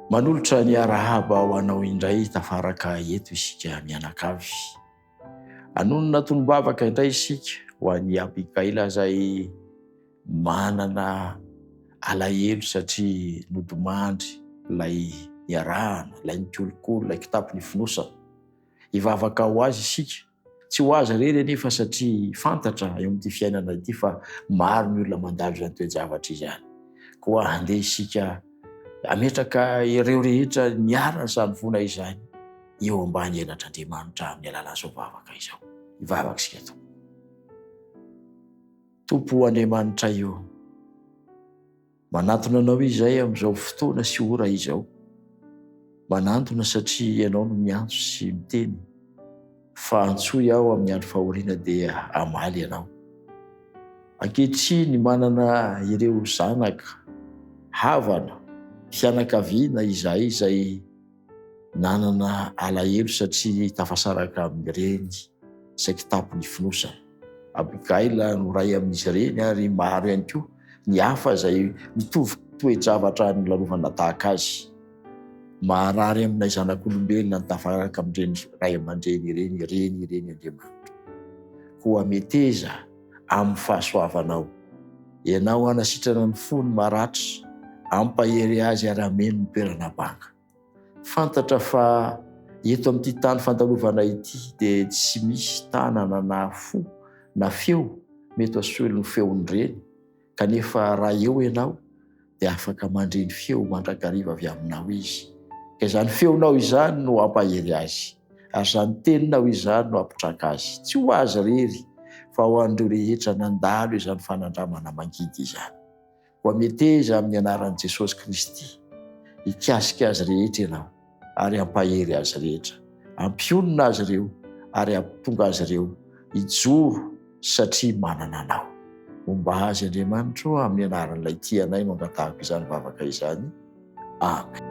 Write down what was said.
Manolotra ny arahaba ho anao indray tafaraka eto isika mianakavy. Anonona tolombavaka indray isika ho an'ny Abikaila izay manana alahelo satria nodimandry ilay niarahana, ilay nikolokolo, ilay kitapo nifonosana. Hivavaka ho azy isika, tsy ho azy irery anefa satria fantatra eo amin'ity fiainana ity fa maro ny olona mandalo izany toe-javatra izany. Koa handeha isika ametraka ireo rehetra niarana izany vona izany eo ambany elatr'Andriamanitra amin'ny alalan'izao vavaka izao. Hivavaka isika to. Tompo Andriamanitra io, manantona anao izay amin'izao fotoana sy ora izao. Manantona satria ianao no miantso sy miteny fa antsoy aho amin'ny andro fahoriana dia hamaly ianao. Ankehitriny manana ireo zanaka, havana, fianakaviana izay nanana alahelo satria tafasaraka amin'ireny izay kitapo nifonosana. Abikaila no ray amin'izy ireny ary maro ihany koa ny hafa izay mitovy toe-javatra nolalovana tahaka azy. Maharary aminay zanak'olombelona ny tafaraka amin'ireny ray aman-dreny ireny Andriamanitra. Koa meteza amin'ny fahasoavanao. Ianao hanasitrana ny fony maratra, ampahery azy ary ameno ny toerana banga. Fantatra fa eto amin'ity tany fandalovana ity dia tsy misy tanana na fo na feo mety hasoely ny feon'ireny, kanefa raha eo ianao dia afaka mandreny feo mandrakariva avy aminao izy. Ka izany feonao izany no ampahery azy, ary izany teninao izany no ampitraka azy. Tsy ho azy irery fa ho an'ireo rehetra nandalo izany fanandramana mangidy izany. Ho meteza amin'ny anaran'i Jesosy Kristy, hikasika azy rehetra ianao ary ampahery azy rehetra, ampionona azy ireo ary ampitonga azy ireo hijoro satria manana anao. Momba azy Andriamanitra amin'ny anaran'ilay tianay mangatahaka izany vavaka izany. Amen.